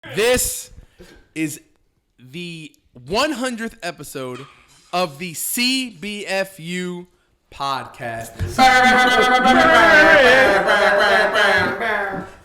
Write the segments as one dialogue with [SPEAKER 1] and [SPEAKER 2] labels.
[SPEAKER 1] This is the 100th episode of the CBFU podcast.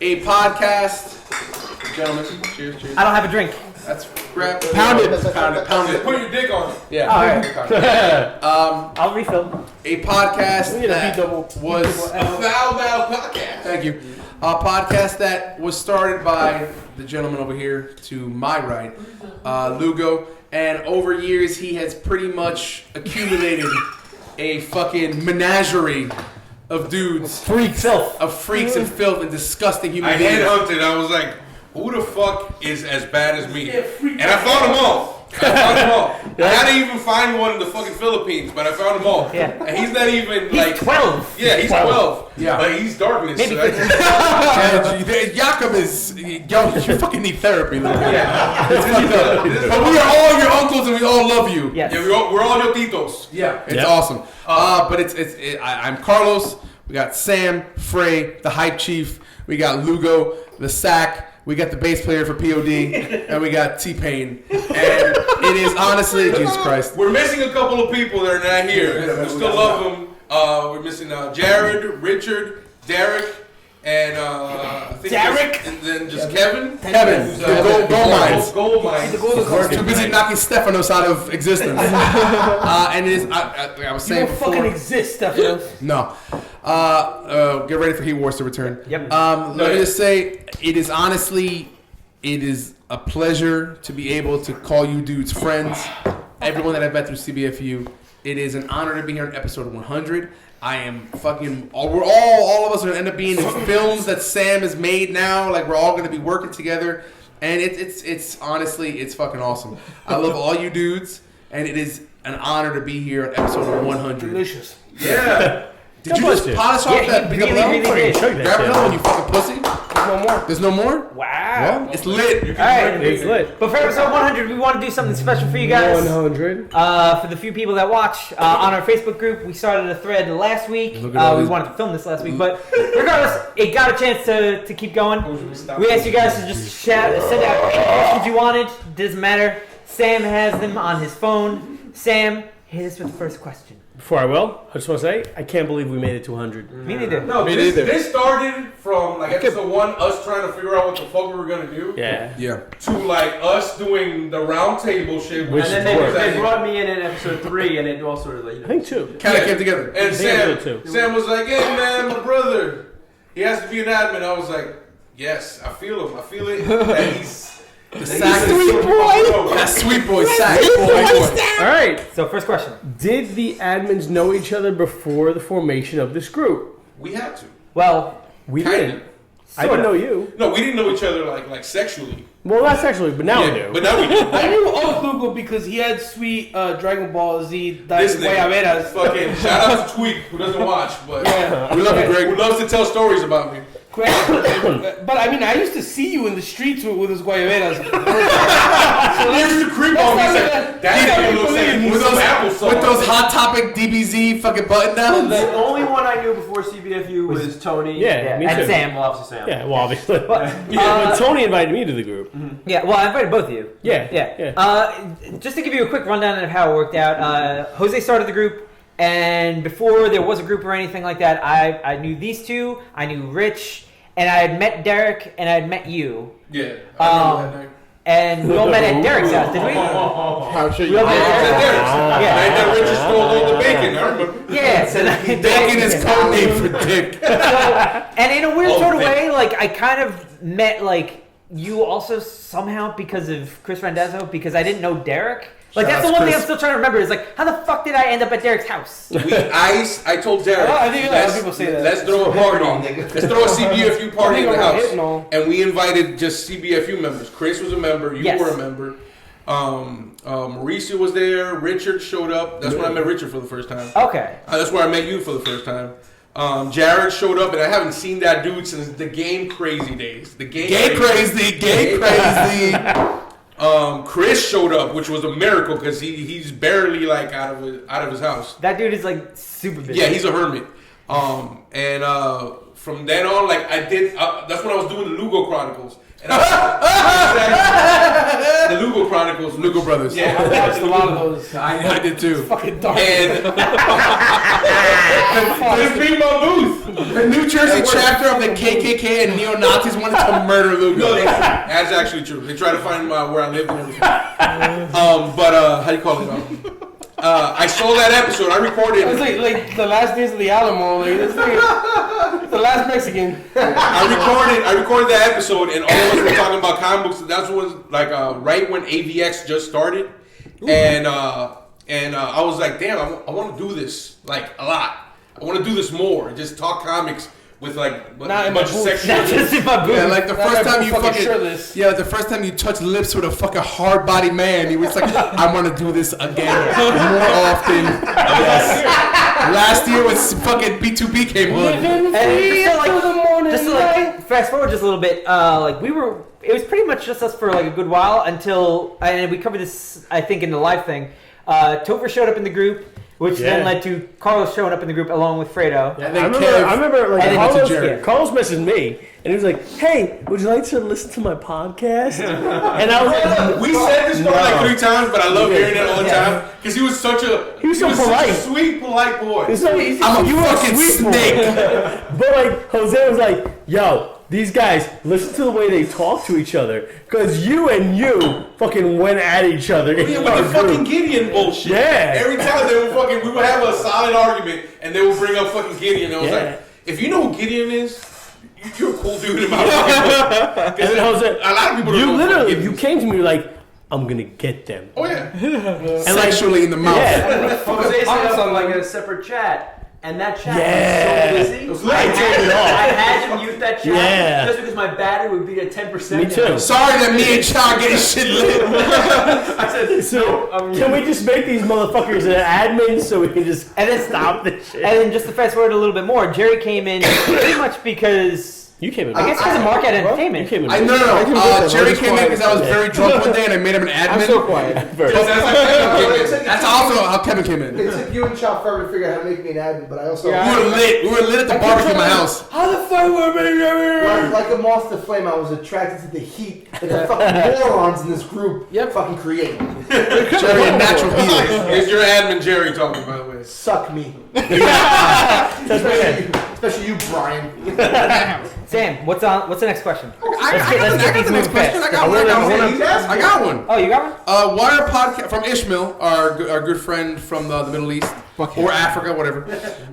[SPEAKER 1] A podcast, gentlemen. Cheers, cheers.
[SPEAKER 2] I don't have a drink.
[SPEAKER 1] That's pound it.
[SPEAKER 3] Put your dick on it.
[SPEAKER 1] Yeah.
[SPEAKER 2] All right. I'll refill.
[SPEAKER 1] A podcast that was
[SPEAKER 3] Foul podcast.
[SPEAKER 1] Thank you. A podcast that was started by the gentleman over here to my right, Lugo, and over years he has pretty much accumulated a fucking menagerie of dudes,
[SPEAKER 2] freaks
[SPEAKER 1] and filth and disgusting human beings.
[SPEAKER 3] I headhunted. I was like, who the fuck is as bad as me? And I found them all. I had to even find one in the fucking Philippines, but I found them all.
[SPEAKER 2] Yeah.
[SPEAKER 3] And he's not even
[SPEAKER 2] He's 12.
[SPEAKER 3] Yeah, he's 12.
[SPEAKER 1] Yeah.
[SPEAKER 3] But he's darkness.
[SPEAKER 2] Maybe
[SPEAKER 1] Jakob is, yo, you fucking need therapy, Lugo.
[SPEAKER 3] Yeah.
[SPEAKER 1] But we are all your uncles and we all love you.
[SPEAKER 2] Yes.
[SPEAKER 3] Yeah, we're all your titos.
[SPEAKER 1] Yeah, it's awesome. But I'm Carlos. We got Sam, Frey, the hype chief. We got Lugo, the sack. We got the bass player for POD, and we got T-Pain. And it is honestly, Jesus Christ.
[SPEAKER 3] We're missing a couple of people that are not here. We still love them. We're missing Jared, Richard, Derek, and I think and then just Kevin.
[SPEAKER 1] Kevin, the gold mines.
[SPEAKER 3] Gold mines.
[SPEAKER 1] Too busy knocking Stefanos out of existence. And it is, I was saying before.
[SPEAKER 2] You don't fucking exist, Stefanos.
[SPEAKER 1] No. Get ready for Heat Wars to return.
[SPEAKER 2] Yep.
[SPEAKER 1] Let me just say, it is a pleasure to be able to call you dudes friends. Everyone that I've met through CBFU, it is an honor to be here on episode 100. I am fucking. All of us are gonna end up being in films that Sam has made now. Like we're all gonna be working together, and it's honestly it's fucking awesome. I love all you dudes, and it is an honor to be here on episode 100.
[SPEAKER 2] Delicious.
[SPEAKER 3] Yeah.
[SPEAKER 1] Did you just polish off that big
[SPEAKER 2] really did.
[SPEAKER 1] Grab another one, you fucking pussy.
[SPEAKER 2] There's no more.
[SPEAKER 1] There's no more?
[SPEAKER 2] Wow.
[SPEAKER 1] Well, it's lit.
[SPEAKER 2] All right.
[SPEAKER 4] It's lit.
[SPEAKER 2] But for episode 100, we want to do something special for you guys.
[SPEAKER 4] 100.
[SPEAKER 2] For the few people that watch on our Facebook group, we started a thread last week. We wanted to film this last week, but regardless, it got a chance to keep going. We asked you guys to just send out any questions you wanted. Doesn't matter. Sam has them on his phone. Sam, hit us with the first question.
[SPEAKER 4] Before I just want to say, I can't believe we made it to 100.
[SPEAKER 2] Me neither.
[SPEAKER 3] No,
[SPEAKER 1] Me neither.
[SPEAKER 3] This started from like episode 1, us trying to figure out what the fuck we were gonna do.
[SPEAKER 4] Yeah.
[SPEAKER 3] To like us doing the round table shit.
[SPEAKER 4] Which
[SPEAKER 5] And then they brought me in episode 3, and it all sort of like.
[SPEAKER 4] I think 2.
[SPEAKER 1] Kind of came together.
[SPEAKER 3] And
[SPEAKER 4] I think
[SPEAKER 3] Sam was like, "Hey man, my brother, he has to be an admin." I was like, "Yes, I feel him. I feel it. That he's
[SPEAKER 1] The sack sweet boy. That sweet boy sack boy.
[SPEAKER 4] All right.
[SPEAKER 2] So first question.
[SPEAKER 4] Did the admins know each other before the formation of this group?
[SPEAKER 3] We had to.
[SPEAKER 2] Well,
[SPEAKER 4] We
[SPEAKER 3] Kinda.
[SPEAKER 4] didn't. I didn't know you.
[SPEAKER 3] No, we didn't know each other like sexually.
[SPEAKER 4] Well, not sexually, but now we do.
[SPEAKER 3] But now we do.
[SPEAKER 5] I knew Lugo because he had sweet Dragon Ball Z
[SPEAKER 3] This nigga,
[SPEAKER 5] Guayaberas.
[SPEAKER 3] fucking shout out to Tweak who doesn't watch, but
[SPEAKER 5] Yeah.
[SPEAKER 3] we love you, Greg. Who loves to tell stories about me.
[SPEAKER 5] But I mean, I used to see you in the streets with his Guayaberas.
[SPEAKER 3] He used to creep on me and say, "That nigga looks like he needs some applesauce."
[SPEAKER 1] With those Hot Topic DBZ fucking button downs.
[SPEAKER 5] The only one I knew before CBFU was Tony.
[SPEAKER 4] Yeah, me
[SPEAKER 2] and
[SPEAKER 4] too.
[SPEAKER 2] Sam.
[SPEAKER 5] Well, obviously Sam.
[SPEAKER 4] Yeah, well, obviously.
[SPEAKER 2] But,
[SPEAKER 4] But Tony invited me to the group.
[SPEAKER 2] yeah, well, I invited both of you.
[SPEAKER 4] Yeah.
[SPEAKER 2] Just to give you a quick rundown of how it worked out, Jose started the group, and before there was a group or anything like that, I knew these two, I knew Rich, and I had met Derek, and I had met you.
[SPEAKER 3] Yeah, I remember that night.
[SPEAKER 2] And we all met at Derek's house, did we?
[SPEAKER 1] How should
[SPEAKER 2] We all met at Derek's
[SPEAKER 3] Derek.
[SPEAKER 2] house.
[SPEAKER 3] Yeah,
[SPEAKER 2] Yeah.
[SPEAKER 3] that Richard stole all the bacon. I remember.
[SPEAKER 2] Yeah, so
[SPEAKER 1] Bacon is code name for dick.
[SPEAKER 2] and in a weird
[SPEAKER 3] Oh,
[SPEAKER 2] sort of
[SPEAKER 3] man.
[SPEAKER 2] way, like I kind of met like you also somehow because of Chris Randazzo because I didn't know Derek. Like
[SPEAKER 1] Shout
[SPEAKER 2] that's the
[SPEAKER 1] out
[SPEAKER 2] one
[SPEAKER 1] to
[SPEAKER 2] thing I'm
[SPEAKER 1] Chris.
[SPEAKER 2] still trying to remember is like how the fuck did I end up at Derek's house?
[SPEAKER 3] I told Derek,
[SPEAKER 5] Oh, I think a lot of people say that.
[SPEAKER 3] let's throw a party. Let's throw a CBFU party in the house.
[SPEAKER 5] Hitting all.
[SPEAKER 3] And we invited just CBFU members. Chris was a member. You
[SPEAKER 2] Yes.
[SPEAKER 3] were a member. Mauricio was there. Richard showed up. That's when I met Richard for the first time.
[SPEAKER 2] Okay.
[SPEAKER 3] That's where I met you for the first time. Jared showed up, and I haven't seen that dude since the Game Crazy days. The Game
[SPEAKER 1] Gay crazy.
[SPEAKER 3] Chris showed up, which was a miracle because he's barely like out of his house.
[SPEAKER 2] That dude is like super busy.
[SPEAKER 3] Yeah, he's a hermit. From then on, like I did, that's when I was doing the Lugo Chronicles. And I
[SPEAKER 1] Lugo Brothers.
[SPEAKER 5] Yeah, I watched a lot of those.
[SPEAKER 1] I did too.
[SPEAKER 5] Fucking dark.
[SPEAKER 3] And just be my booth.
[SPEAKER 1] The New Jersey chapter of the KKK and neo-Nazis wanted to murder Lugo.
[SPEAKER 3] No, that's actually true. They tried to find where I lived and everything. But how do you call it? I saw that episode. I recorded.
[SPEAKER 5] It's like the last days of the Alamo. Like this thing, the last Mexican.
[SPEAKER 3] I recorded that episode, and all of us were talking about comic books. That was like right when AVX just started, and I was like, damn, I want to do this like a lot. I want to do this more. Just talk comics with like a bunch of sexual.
[SPEAKER 2] Not just in my booth.
[SPEAKER 1] Yeah, like the first time you fucking
[SPEAKER 5] shirtless.
[SPEAKER 1] yeah, the first time you touch lips with a fucking hard body man, he was like, I want to do this again more often. Yes. Last year when fucking B2B came on.
[SPEAKER 2] And just to like fast forward just a little bit, it was pretty much just us for like a good while until, and we covered this I think in the live thing. Topher showed up in the group, which then led to Carlos showing up in the group along with Fredo.
[SPEAKER 1] Yeah,
[SPEAKER 4] I remember
[SPEAKER 1] Jared.
[SPEAKER 4] Carlos messaged me, and he was like, "Hey, would you like to listen to my podcast?" And I was like,
[SPEAKER 3] We said this story like 3 times, but I love hearing it all the time because he was so polite, such a sweet, polite boy.
[SPEAKER 1] I'm a fucking snake.
[SPEAKER 4] But like Jose was like, "Yo, these guys, listen to the way they talk to each other, because you fucking went at each other."
[SPEAKER 3] Yeah, with the fucking Gideon bullshit.
[SPEAKER 4] Yeah.
[SPEAKER 3] Every time we would have a solid argument, and they would bring up fucking Gideon. And I was like, if you know who Gideon is, you're a cool dude in my fucking book.
[SPEAKER 4] And then Jose,
[SPEAKER 3] a lot of people don't know.
[SPEAKER 4] you came to me like, "I'm gonna get them."
[SPEAKER 3] Oh yeah.
[SPEAKER 4] And
[SPEAKER 1] Sexually in the mouth.
[SPEAKER 4] Yeah.
[SPEAKER 6] Jose set up like a separate chat. And that chat was so busy.
[SPEAKER 3] It was lit.
[SPEAKER 6] I had to mute that chat
[SPEAKER 4] Yeah.
[SPEAKER 6] just because my battery would be at 10%.
[SPEAKER 4] Me too.
[SPEAKER 1] Sorry that me and Chow getting shit lit.
[SPEAKER 6] I said,
[SPEAKER 4] So, can we just make these motherfuckers an admin so we can just
[SPEAKER 2] And then
[SPEAKER 4] stop this shit?
[SPEAKER 2] And then just to fast forward a little bit more, Jerry came in pretty much because
[SPEAKER 4] You came in.
[SPEAKER 2] I guess because of Market Entertainment.
[SPEAKER 4] You came in.
[SPEAKER 1] No. Jerry came in because I was very drunk one day and I made him an admin.
[SPEAKER 5] I'm so quiet.
[SPEAKER 1] That's also how Kevin came in.
[SPEAKER 7] It took you and Chow forever to figure out how to make me an admin, but I also
[SPEAKER 1] We were lit at the barbecue in my house.
[SPEAKER 5] How the fuck were we?
[SPEAKER 7] like a moth to flame. I was attracted to the heat that the fucking morons in this group fucking create.
[SPEAKER 1] Jerry, a natural healer.
[SPEAKER 3] Here's your admin Jerry talking, by the way.
[SPEAKER 7] Suck me. Especially you, Brian.
[SPEAKER 2] Sam, what's the next question?
[SPEAKER 1] I got the next question. I got one.
[SPEAKER 2] Oh, you got one?
[SPEAKER 1] Wire podcast from Ishmael, our good friend from the Middle East or Africa, whatever.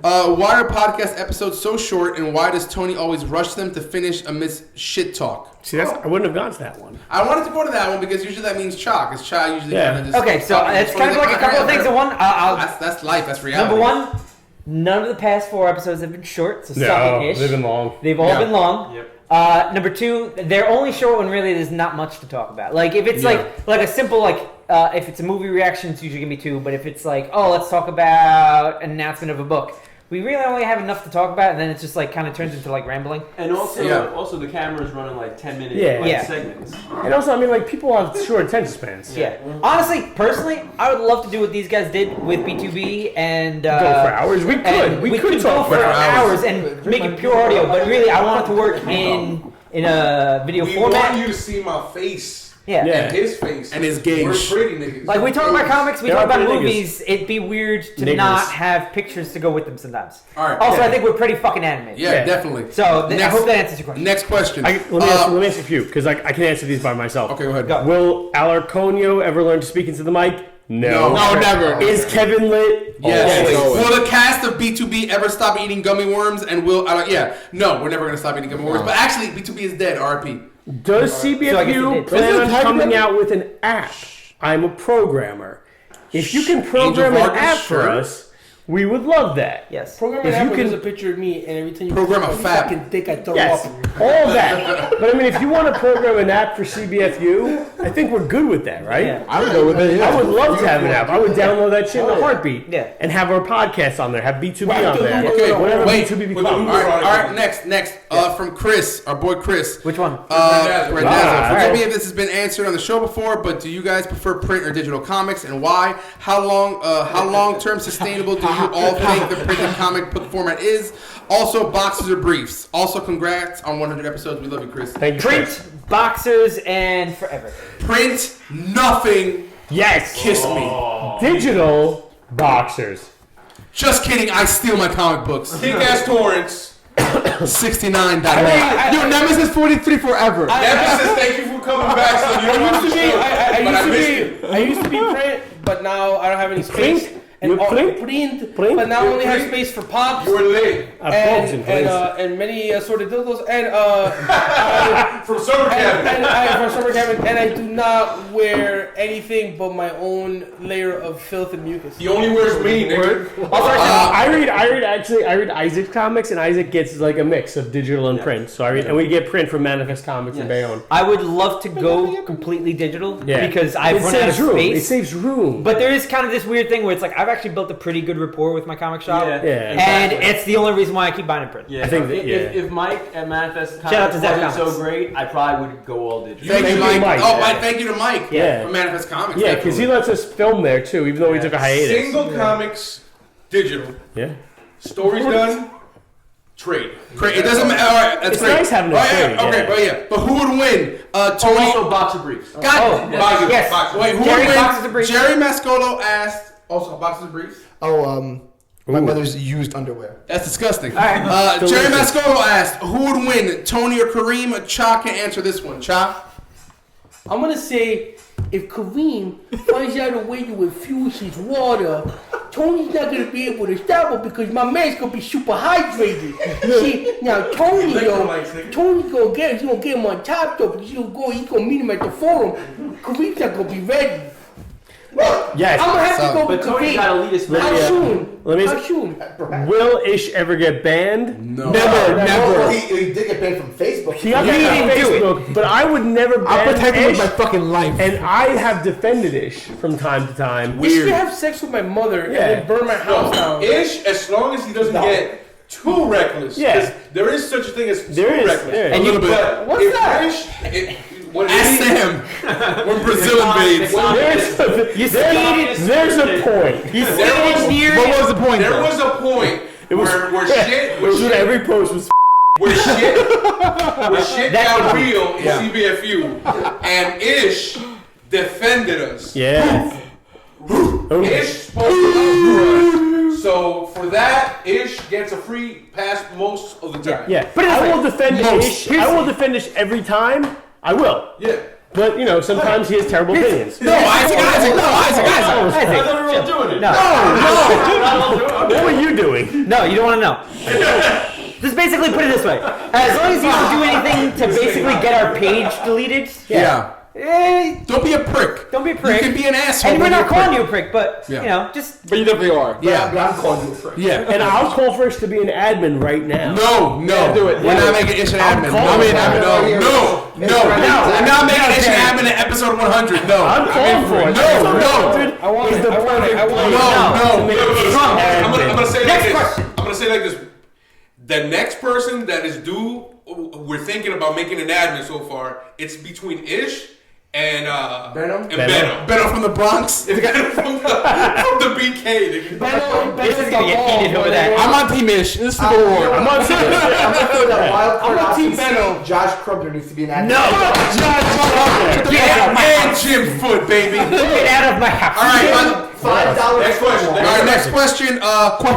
[SPEAKER 1] Wire podcast episode so short, and why does Tony always rush them to finish amidst shit talk?
[SPEAKER 4] See, I wouldn't have gone to that one.
[SPEAKER 1] I wanted to go to that one because usually that means Cha, because Cha usually kind of just.
[SPEAKER 2] Okay, so it's kind of like a couple of things in one.
[SPEAKER 1] That's life. That's reality.
[SPEAKER 2] Number one, none of the past 4 episodes have been short, so suck it-ish.
[SPEAKER 4] They've been long.
[SPEAKER 2] They've all been long.
[SPEAKER 6] Yep.
[SPEAKER 2] Number 2, they're only short when really there's not much to talk about. Like if it's like a simple if it's a movie reaction, it's usually gonna be 2. But if it's like, oh, let's talk about an announcement of a book, we really only have enough to talk about, and then it's just like kind of turns into like rambling.
[SPEAKER 6] And also the camera's running like 10-minute segments.
[SPEAKER 4] And also, I mean, like, people have short attention spans.
[SPEAKER 2] Yeah. Honestly, personally, I would love to do what these guys did with B2B and
[SPEAKER 4] Go for hours. We could. We could talk
[SPEAKER 2] go for
[SPEAKER 4] for
[SPEAKER 2] hours and make it pure audio. But really, I want it to work in a video
[SPEAKER 3] We
[SPEAKER 2] format.
[SPEAKER 3] want you to see my face.
[SPEAKER 2] Yeah.
[SPEAKER 3] And his face.
[SPEAKER 1] And his gauge.
[SPEAKER 3] We're pretty niggas.
[SPEAKER 2] Like we talk about comics, we
[SPEAKER 4] There
[SPEAKER 2] talk
[SPEAKER 4] are
[SPEAKER 2] about
[SPEAKER 4] pretty
[SPEAKER 2] movies. It'd be weird to
[SPEAKER 4] Niggers.
[SPEAKER 2] not have pictures to go with them sometimes.
[SPEAKER 1] All right.
[SPEAKER 2] Also, I think we're pretty fucking animated.
[SPEAKER 1] Yeah, definitely.
[SPEAKER 2] So I hope that answers your question.
[SPEAKER 1] Next question.
[SPEAKER 4] Let me ask a few, because I can answer these by myself.
[SPEAKER 1] Okay, go ahead.
[SPEAKER 2] Go.
[SPEAKER 4] Will Alarconio ever learn to speak into the mic? No.
[SPEAKER 1] No, never.
[SPEAKER 4] Is Kevin lit?
[SPEAKER 1] Yes.
[SPEAKER 4] Always.
[SPEAKER 1] Will the cast of B2B ever stop eating gummy worms? And will no, we're never gonna stop eating gummy worms. But actually, B2B is dead. RIP.
[SPEAKER 4] Does
[SPEAKER 2] So I guess
[SPEAKER 4] CBFU
[SPEAKER 2] it
[SPEAKER 4] plan
[SPEAKER 2] did.
[SPEAKER 4] on coming out with an app? I'm a programmer. If you can program
[SPEAKER 1] Angel
[SPEAKER 4] an
[SPEAKER 1] Vargas,
[SPEAKER 4] app for
[SPEAKER 1] sure.
[SPEAKER 4] us, we would love that.
[SPEAKER 2] Yes.
[SPEAKER 5] Program
[SPEAKER 4] If
[SPEAKER 5] an app
[SPEAKER 4] you
[SPEAKER 5] where
[SPEAKER 4] can-
[SPEAKER 5] there's a picture of me, and every time you
[SPEAKER 1] Program a fab.
[SPEAKER 5] fucking dick, I throw
[SPEAKER 4] Yes,
[SPEAKER 5] up.
[SPEAKER 4] all that. But I mean, if you want to program an app for CBFU, I think we're good with that, right?
[SPEAKER 2] Yeah.
[SPEAKER 8] I would go with it.
[SPEAKER 4] I would love to have an app. I would download that shit in a heartbeat.
[SPEAKER 2] Yeah.
[SPEAKER 4] And have our podcast on there, have B2B on there.
[SPEAKER 1] Okay,
[SPEAKER 4] Whatever
[SPEAKER 1] wait.
[SPEAKER 4] B2B
[SPEAKER 3] With
[SPEAKER 4] becomes.
[SPEAKER 3] the-
[SPEAKER 1] All right. Next. From Chris, our boy Chris.
[SPEAKER 2] Which one?
[SPEAKER 1] Randazzo.
[SPEAKER 4] Ah,
[SPEAKER 1] Forgive
[SPEAKER 4] alright.
[SPEAKER 1] me if this has been answered on the show before, but do you guys prefer print or digital comics, and why? How long term sustainable do you all think the printed comic book format is? Also, boxes or briefs. Also, congrats on 100 episodes. We love you, Chris.
[SPEAKER 4] Thank you.
[SPEAKER 2] Print, boxers, and forever.
[SPEAKER 1] Print nothing.
[SPEAKER 4] Yes.
[SPEAKER 1] Kiss me.
[SPEAKER 4] Digital boxers.
[SPEAKER 1] Just kidding. I steal my comic books.
[SPEAKER 3] Kick-ass torrents.
[SPEAKER 1] 69.
[SPEAKER 7] Yo, Nemesis 43 forever.
[SPEAKER 3] Nemesis, thank you for coming back. So you don't have to show.
[SPEAKER 5] I used to be print, but now I don't have any space.
[SPEAKER 4] Print?
[SPEAKER 5] And
[SPEAKER 4] You
[SPEAKER 5] print, but now I only have space for pops.
[SPEAKER 3] You were late.
[SPEAKER 5] And many assorted dildos and
[SPEAKER 3] From summer cabin.
[SPEAKER 5] from summer cabin, and I do not wear anything but my own layer of filth and mucus.
[SPEAKER 3] He only wears me, nigga.
[SPEAKER 4] I read Isaac's comics, and Isaac gets like a mix of digital and print. So I read, and we get print from Manifest Comics and Bayonne.
[SPEAKER 2] I would love to go completely digital because I've run out of
[SPEAKER 4] room.
[SPEAKER 2] space.
[SPEAKER 4] It saves room.
[SPEAKER 2] But there is kind of this weird thing where it's like I've actually built a pretty good rapport with my comic shop,
[SPEAKER 4] Yeah.
[SPEAKER 2] and it's the only reason why I keep buying in print.
[SPEAKER 6] Yeah,
[SPEAKER 4] I think that,
[SPEAKER 6] if Mike at Manifest
[SPEAKER 2] Shout out to
[SPEAKER 6] Comics
[SPEAKER 2] Zach
[SPEAKER 6] wasn't so
[SPEAKER 2] Comics.
[SPEAKER 6] great, I probably would go all digital.
[SPEAKER 1] Thank you, Mike.
[SPEAKER 4] Mike.
[SPEAKER 1] Thank you to Mike.
[SPEAKER 4] Yeah.
[SPEAKER 1] From Manifest Comics.
[SPEAKER 4] Yeah, because he lets us film there too, even though we took a hiatus.
[SPEAKER 3] Single comics, digital.
[SPEAKER 4] Yeah.
[SPEAKER 3] Stories done, trade.
[SPEAKER 1] Great. It doesn't matter. All right, that's
[SPEAKER 4] It's
[SPEAKER 1] great.
[SPEAKER 4] nice having a trade,
[SPEAKER 1] Okay, but who would win? Tony.
[SPEAKER 6] Also, box of briefs.
[SPEAKER 1] God.
[SPEAKER 2] Yes.
[SPEAKER 1] Wait, who
[SPEAKER 2] Jerry
[SPEAKER 1] would
[SPEAKER 2] Boxes of
[SPEAKER 1] win?
[SPEAKER 2] Briefs.
[SPEAKER 1] Jerry Mascolo asked. Also, boxes of briefs.
[SPEAKER 7] My mother's used underwear.
[SPEAKER 1] That's disgusting.
[SPEAKER 2] right.
[SPEAKER 1] Jerry Mascolo asked, who would win, Tony or Kareem? Cha can answer this one. Cha?
[SPEAKER 5] I'm gonna say if Kareem finds out a way to infuse his water, Tony's not gonna be able to stop it because my man's gonna be super hydrated. See, now Tony Tony's gonna get him on top though because he's gonna meet him at the forum. Kareem's not gonna be ready.
[SPEAKER 4] Yes.
[SPEAKER 5] I'm gonna have to go
[SPEAKER 6] But
[SPEAKER 5] with
[SPEAKER 6] Tony's
[SPEAKER 5] Kareem.
[SPEAKER 6] got elitist
[SPEAKER 5] How
[SPEAKER 6] message.
[SPEAKER 5] soon?
[SPEAKER 4] Let me-
[SPEAKER 5] How soon?
[SPEAKER 4] Will Ish ever get banned?
[SPEAKER 1] No.
[SPEAKER 7] Never. He did get banned from Facebook.
[SPEAKER 4] He got banned on Facebook, but I would never ban
[SPEAKER 7] I'll protect him with
[SPEAKER 4] Ish,
[SPEAKER 7] my fucking life.
[SPEAKER 4] and I have defended Ish from time to time.
[SPEAKER 5] I used to have sex with my mother and then burn my house down.
[SPEAKER 3] Ish, as long as he doesn't get too reckless.
[SPEAKER 4] Yeah.
[SPEAKER 3] 'Cause there is such a thing as too
[SPEAKER 4] There is.
[SPEAKER 3] reckless.
[SPEAKER 4] Yeah.
[SPEAKER 1] A little bit.
[SPEAKER 3] But
[SPEAKER 5] What's
[SPEAKER 3] if
[SPEAKER 5] that?
[SPEAKER 3] Ish, what it
[SPEAKER 1] Ask
[SPEAKER 3] is,
[SPEAKER 1] Sam. When Brazil invades.
[SPEAKER 4] There's a point.
[SPEAKER 1] What was the point?
[SPEAKER 3] there was a point where shit
[SPEAKER 4] Every post was
[SPEAKER 3] where shit got real in CBFU, and Ish defended us.
[SPEAKER 4] yeah.
[SPEAKER 3] Ish spoke up for us. So for that, Ish gets a free pass most of the time.
[SPEAKER 4] Yeah,
[SPEAKER 2] But it's
[SPEAKER 4] I
[SPEAKER 2] like-
[SPEAKER 4] will defend Ish. I will defend Ish every time. I will.
[SPEAKER 3] Yeah.
[SPEAKER 4] But sometimes he has terrible opinions.
[SPEAKER 1] No, Isaac.
[SPEAKER 6] I thought we were all doing it.
[SPEAKER 4] What were you doing?
[SPEAKER 2] No, you don't want to know. Just basically put it this way: as long as you don't do anything to basically get our page deleted,
[SPEAKER 1] Yeah. Don't be a prick.
[SPEAKER 2] don't be a prick.
[SPEAKER 1] You can be an asshole.
[SPEAKER 2] And we're
[SPEAKER 1] when
[SPEAKER 2] not
[SPEAKER 1] you're a
[SPEAKER 2] calling
[SPEAKER 1] prick.
[SPEAKER 2] you a prick, but just
[SPEAKER 5] But you definitely are.
[SPEAKER 1] Yeah.
[SPEAKER 7] I'm calling you a prick.
[SPEAKER 1] Yeah.
[SPEAKER 4] And I'll call for Ish to be an admin right now.
[SPEAKER 1] No.
[SPEAKER 7] do it.
[SPEAKER 1] We're not making Ish an admin.
[SPEAKER 4] calling for it.
[SPEAKER 1] No. We're not making Ish an admin in episode 100. No.
[SPEAKER 4] I'm calling for it.
[SPEAKER 1] No.
[SPEAKER 5] I want it. I want it. I want it.
[SPEAKER 1] No.
[SPEAKER 3] I'm gonna say it like
[SPEAKER 2] Next
[SPEAKER 3] this.
[SPEAKER 2] question.
[SPEAKER 3] I'm gonna say it like this. The next person that is due, we're thinking about making an admin so far. It's between Ish and
[SPEAKER 7] Venom?
[SPEAKER 3] and Venom.
[SPEAKER 1] Benno from the Bronx.
[SPEAKER 3] Venom from the BK. Nigga.
[SPEAKER 2] this is gonna get heated over that.
[SPEAKER 1] I'm on Team Ish. This is Civil War.
[SPEAKER 4] I'm on serious.
[SPEAKER 7] That wild card
[SPEAKER 5] I'm a
[SPEAKER 7] option
[SPEAKER 5] team Venom.
[SPEAKER 7] C, Josh Krubner needs to be an admin.
[SPEAKER 1] And Jim Foot, baby.
[SPEAKER 2] Get out of my house.
[SPEAKER 1] All right.
[SPEAKER 7] $5
[SPEAKER 3] Next question.
[SPEAKER 1] All right, next question.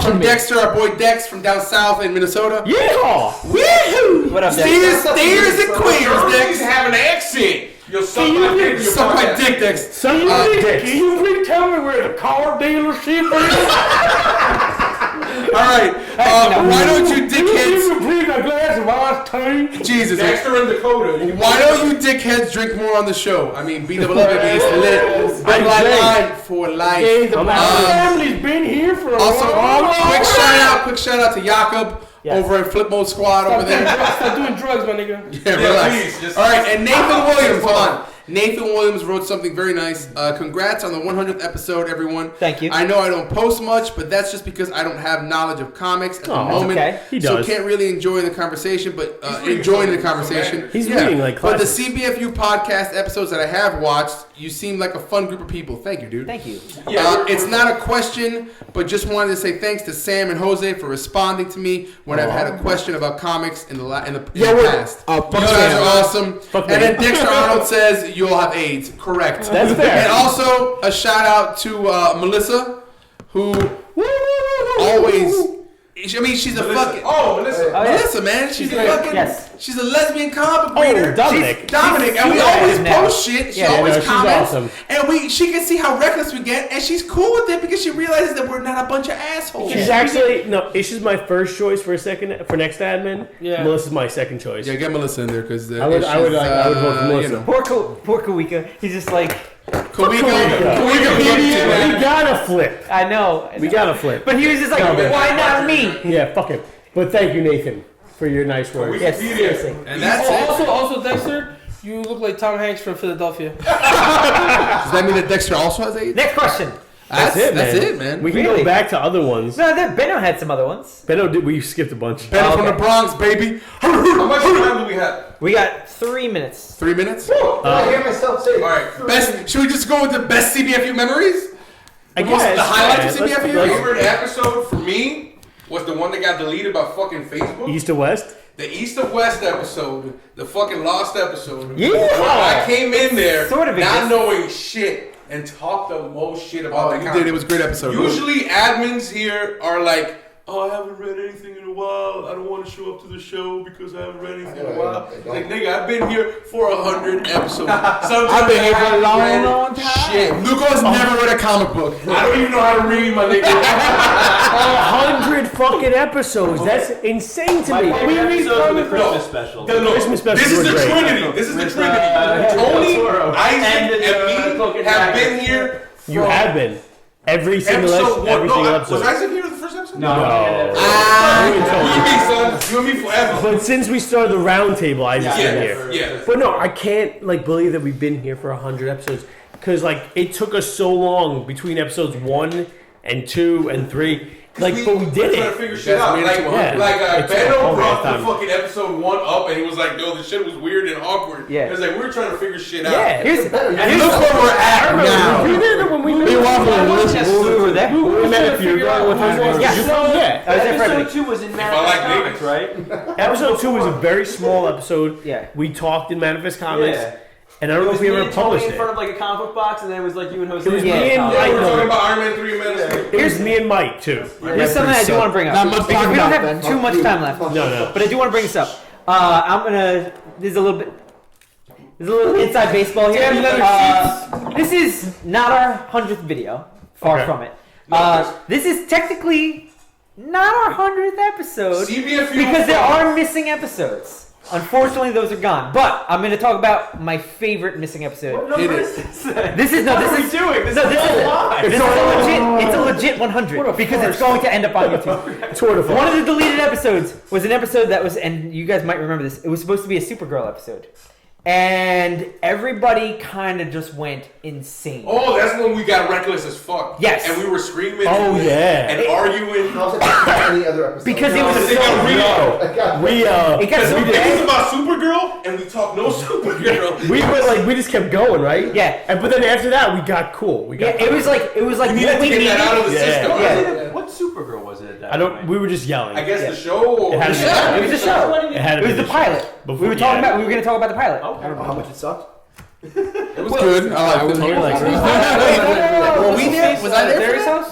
[SPEAKER 1] From Dexter, our boy Dex from down south in Minnesota.
[SPEAKER 4] Yeehaw!
[SPEAKER 1] Woohoo!
[SPEAKER 2] What up, Dex?
[SPEAKER 1] Steers and queers,
[SPEAKER 3] Girls
[SPEAKER 1] Dex.
[SPEAKER 3] have an accent. You'll suck my dick. in your
[SPEAKER 1] Suck my
[SPEAKER 3] podcast.
[SPEAKER 1] dick, Dex.
[SPEAKER 4] Son of a dick.
[SPEAKER 5] Can you please tell me where the car dealership is?
[SPEAKER 1] All right. Why don't you dickheads?
[SPEAKER 5] Please a glass of iced tea.
[SPEAKER 1] Jesus.
[SPEAKER 3] Dexter and Dakota.
[SPEAKER 1] Why don't you dickheads drink more on the show? I mean, B-double is lit. Red light line for life.
[SPEAKER 5] My family's been here for a
[SPEAKER 1] Also,
[SPEAKER 5] while.
[SPEAKER 1] quick shout out to Jakob over at Flip Mode Squad over there.
[SPEAKER 5] Stop doing drugs, my nigga.
[SPEAKER 1] Yeah, relax.
[SPEAKER 3] please, just-
[SPEAKER 1] All right, and Nathan Williams. Hold on. Nathan Williams wrote something very nice. Congrats on the 100th episode, everyone.
[SPEAKER 2] Thank you.
[SPEAKER 1] I know I don't post much, but that's just because I don't have knowledge of comics at the moment.
[SPEAKER 2] Okay.
[SPEAKER 4] He
[SPEAKER 1] So
[SPEAKER 4] does.
[SPEAKER 1] can't really enjoy the conversation, but enjoying the conversation.
[SPEAKER 4] He's reading like
[SPEAKER 1] But the
[SPEAKER 4] classics.
[SPEAKER 1] CBFU podcast episodes that I have watched, you seem like a fun group of people. Thank you, dude.
[SPEAKER 2] Thank you.
[SPEAKER 1] It's not a question, but just wanted to say thanks to Sam and Jose for responding to me when I've had a question about comics in the past. You guys are awesome.
[SPEAKER 4] Fuck
[SPEAKER 1] And
[SPEAKER 4] me.
[SPEAKER 1] then Dexter Arnold says you'll have AIDS. Correct.
[SPEAKER 4] That's fair.
[SPEAKER 1] And also a shout out to Melissa, who always. I mean, she's a fucking.
[SPEAKER 3] Oh, Melissa.
[SPEAKER 1] Melissa, man, she's a fucking.
[SPEAKER 2] Yes.
[SPEAKER 1] She's a lesbian comic reader.
[SPEAKER 4] Dominic.
[SPEAKER 1] She's Dominic, and we
[SPEAKER 2] super
[SPEAKER 1] always
[SPEAKER 2] active now.
[SPEAKER 1] post shit. She
[SPEAKER 2] Yeah,
[SPEAKER 1] always
[SPEAKER 4] no, she's
[SPEAKER 1] comments,
[SPEAKER 4] awesome.
[SPEAKER 1] and she can see how reckless we get, and she's cool with it because she realizes that we're not a bunch of assholes.
[SPEAKER 4] She's actually Isha's my first choice for next admin.
[SPEAKER 5] Yeah.
[SPEAKER 4] Melissa's my second choice.
[SPEAKER 1] Yeah, get Melissa in there because
[SPEAKER 4] I would vote for Melissa.
[SPEAKER 2] Poor Kawika. He's just like,
[SPEAKER 1] Kawika.
[SPEAKER 4] We gotta flip.
[SPEAKER 2] I know.
[SPEAKER 4] We gotta flip.
[SPEAKER 2] But he was just like, why not me?
[SPEAKER 4] Yeah, fuck him. But thank you, Nathan, for your nice words.
[SPEAKER 2] Yes, seriously.
[SPEAKER 1] And that's it.
[SPEAKER 5] Also, Dexter, you look like Tom Hanks from Philadelphia.
[SPEAKER 1] Does that mean that Dexter also has AIDS?
[SPEAKER 2] Next question.
[SPEAKER 1] That's it, man.
[SPEAKER 4] We can
[SPEAKER 2] Really?
[SPEAKER 4] go back to other ones.
[SPEAKER 2] No, Benno had some other ones.
[SPEAKER 4] Benno did. We skipped a bunch.
[SPEAKER 1] Ben from the Bronx, baby.
[SPEAKER 3] How much time do we have?
[SPEAKER 2] We got 3 minutes.
[SPEAKER 1] 3 minutes.
[SPEAKER 7] I hear myself say.
[SPEAKER 3] All right.
[SPEAKER 1] Best. Should we just go with the best CBFU memories?
[SPEAKER 4] I
[SPEAKER 1] Most of the highlights of CBFU?
[SPEAKER 3] My favorite episode for me was the one that got deleted by fucking Facebook.
[SPEAKER 4] East to West.
[SPEAKER 3] The East of West episode, the fucking lost episode.
[SPEAKER 2] Yeah.
[SPEAKER 3] Where I came in there
[SPEAKER 2] Sort of
[SPEAKER 3] not
[SPEAKER 2] exists.
[SPEAKER 3] knowing shit and talked the most shit about that
[SPEAKER 1] You
[SPEAKER 3] comic.
[SPEAKER 1] did. It was a great episode.
[SPEAKER 3] Usually admins here are like, oh, I haven't read anything in a while. I don't want to show up to the show because I haven't read anything in a while. Like, nigga, I've been here for 100 episodes. I've
[SPEAKER 1] been here for a long
[SPEAKER 3] time. Shit.
[SPEAKER 1] Lugo's never read a comic book.
[SPEAKER 3] I don't even know how to read, my nigga.
[SPEAKER 4] 100 fucking episodes. That's insane to me.
[SPEAKER 6] We read the
[SPEAKER 3] No.
[SPEAKER 6] Christmas special.
[SPEAKER 4] Christmas specials
[SPEAKER 3] This is
[SPEAKER 4] were
[SPEAKER 3] the
[SPEAKER 4] great.
[SPEAKER 3] Trinity. This is the
[SPEAKER 6] With,
[SPEAKER 3] Trinity. Tony,
[SPEAKER 6] Toro.
[SPEAKER 3] Isaac,
[SPEAKER 6] And the,
[SPEAKER 3] and
[SPEAKER 6] Cloak
[SPEAKER 3] me
[SPEAKER 6] and
[SPEAKER 3] have
[SPEAKER 6] Dagger.
[SPEAKER 3] been here.
[SPEAKER 4] You have been. Every single
[SPEAKER 3] Episode
[SPEAKER 4] every
[SPEAKER 3] one.
[SPEAKER 4] single
[SPEAKER 3] No,
[SPEAKER 4] episode.
[SPEAKER 3] was Isaac here the first episode?
[SPEAKER 6] No.
[SPEAKER 3] You and me, son. You and me forever.
[SPEAKER 4] But since we started the round table, I just been here.
[SPEAKER 3] Yeah.
[SPEAKER 4] But no, I can't believe that we've been here for 100 episodes because it took us so long between episodes 1 and 2 and 3. But we did
[SPEAKER 3] We're trying to
[SPEAKER 4] it.
[SPEAKER 3] figure shit out.
[SPEAKER 1] made it to 100.
[SPEAKER 4] It took a
[SPEAKER 3] Benno
[SPEAKER 4] long
[SPEAKER 3] brought
[SPEAKER 4] time.
[SPEAKER 3] the fucking episode 1 up, and he was like, "Yo, the shit was weird and awkward."
[SPEAKER 2] Yeah.
[SPEAKER 3] It was like we were trying to figure shit out.
[SPEAKER 4] Yeah.
[SPEAKER 2] Here's
[SPEAKER 1] Look where we're at now.
[SPEAKER 4] We did it when we met.
[SPEAKER 2] we were there.
[SPEAKER 4] We met a few.
[SPEAKER 2] Yeah.
[SPEAKER 4] Yeah.
[SPEAKER 2] I was there for
[SPEAKER 6] Episode
[SPEAKER 2] everything.
[SPEAKER 6] 2 was in
[SPEAKER 3] I
[SPEAKER 6] Manifest
[SPEAKER 3] like
[SPEAKER 6] Comics,
[SPEAKER 3] niggas.
[SPEAKER 6] right?
[SPEAKER 4] Episode 2 was a very small episode.
[SPEAKER 2] Yeah.
[SPEAKER 4] We talked in Manifest Comics,
[SPEAKER 6] Yeah.
[SPEAKER 4] and I don't know if we ever published
[SPEAKER 6] in
[SPEAKER 4] it.
[SPEAKER 6] front of like a comic book box, and then it was like you and Jose.
[SPEAKER 4] It was
[SPEAKER 2] Yeah.
[SPEAKER 4] me and
[SPEAKER 3] Yeah, we were talking
[SPEAKER 4] Mike.
[SPEAKER 3] about Iron Man 3 and Man of Steel.
[SPEAKER 4] It was me and Mike too.
[SPEAKER 2] Here's something I do want to bring up.
[SPEAKER 1] Not much
[SPEAKER 2] Because we don't
[SPEAKER 1] time
[SPEAKER 2] have too much time left.
[SPEAKER 4] No.
[SPEAKER 2] But I do want to bring this up. There's a little inside baseball here. This is not our 100th video. Far
[SPEAKER 4] Okay.
[SPEAKER 2] from it. This is technically not our 100th episode
[SPEAKER 3] CBFU
[SPEAKER 2] because there are missing episodes. Unfortunately, those are gone. But I'm going to talk about my favorite missing episode.
[SPEAKER 3] What are we doing?
[SPEAKER 2] It's a legit 100 because it's going to end up on YouTube.
[SPEAKER 4] Tour de France.
[SPEAKER 2] One of the deleted episodes was an episode that was, and you guys might remember this, it was supposed to be a Supergirl episode. And everybody kind of just went insane.
[SPEAKER 3] Oh, that's when we got reckless as fuck.
[SPEAKER 2] Yes.
[SPEAKER 3] And we were screaming.
[SPEAKER 4] Oh, yeah.
[SPEAKER 3] And arguing.
[SPEAKER 7] How's it different from any other episode?
[SPEAKER 2] Because it was
[SPEAKER 3] They got real.
[SPEAKER 2] It got so
[SPEAKER 3] It was
[SPEAKER 2] bad.
[SPEAKER 3] about Supergirl, and we talked no Supergirl.
[SPEAKER 4] We just kept going, right?
[SPEAKER 2] Yeah.
[SPEAKER 4] But then after that, we got cool.
[SPEAKER 2] Yeah, it was like
[SPEAKER 3] We
[SPEAKER 2] what
[SPEAKER 3] needed to
[SPEAKER 2] we
[SPEAKER 3] get
[SPEAKER 2] needed.
[SPEAKER 3] that out of the
[SPEAKER 4] Yeah.
[SPEAKER 3] system.
[SPEAKER 2] Yeah.
[SPEAKER 6] What Supergirl was it at that
[SPEAKER 4] I don't.
[SPEAKER 6] point?
[SPEAKER 4] We were just yelling.
[SPEAKER 3] I guess the show. Or
[SPEAKER 4] It had to be-
[SPEAKER 2] It was the show.
[SPEAKER 4] It had to
[SPEAKER 2] It
[SPEAKER 4] be
[SPEAKER 2] was the
[SPEAKER 4] show.
[SPEAKER 2] pilot.
[SPEAKER 4] Before-
[SPEAKER 2] We were talking
[SPEAKER 4] yeah.
[SPEAKER 2] about. We were going to talk about the pilot.
[SPEAKER 7] I don't know how much it sucked.
[SPEAKER 1] It was good. I liked it.
[SPEAKER 4] Totally likes it.
[SPEAKER 1] Were we there? Was I there for
[SPEAKER 2] Darius'
[SPEAKER 1] that?
[SPEAKER 2] house?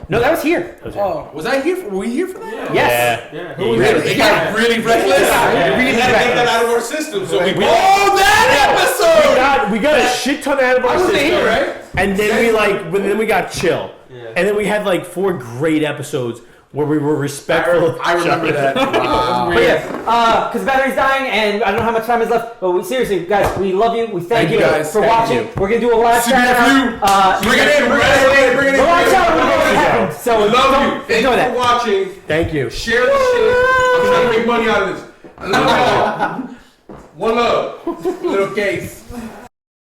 [SPEAKER 2] No, that was here.
[SPEAKER 5] Oh,
[SPEAKER 1] Was I here? Were we here for that?
[SPEAKER 2] Yes.
[SPEAKER 6] Yeah.
[SPEAKER 1] It got really reckless.
[SPEAKER 3] We had to get that out of our system. So we.
[SPEAKER 1] Oh, that episode!
[SPEAKER 4] We got a shit ton out of our system,
[SPEAKER 1] here, right?
[SPEAKER 4] and then we got chill, and then we had like 4 great episodes where we were respectful.
[SPEAKER 1] I remember that. Wow.
[SPEAKER 2] But yeah, because the battery's dying and I don't know how much time is left. But seriously, guys, we love you. We thank
[SPEAKER 1] Thank
[SPEAKER 2] you
[SPEAKER 1] you guys.
[SPEAKER 2] for
[SPEAKER 1] Thank
[SPEAKER 2] watching.
[SPEAKER 1] you.
[SPEAKER 2] We're gonna do a live shout
[SPEAKER 1] CBFU.
[SPEAKER 2] out.
[SPEAKER 3] Bring it in. Bring it in. Bring it in.
[SPEAKER 2] Go watch out when it happens. So
[SPEAKER 3] We love you.
[SPEAKER 2] don't
[SPEAKER 3] Thank
[SPEAKER 2] know
[SPEAKER 3] you
[SPEAKER 2] that.
[SPEAKER 3] for watching.
[SPEAKER 4] Thank you.
[SPEAKER 3] Share the shit. I'm trying to make money out of this. I love y'all. One love.
[SPEAKER 1] Little case.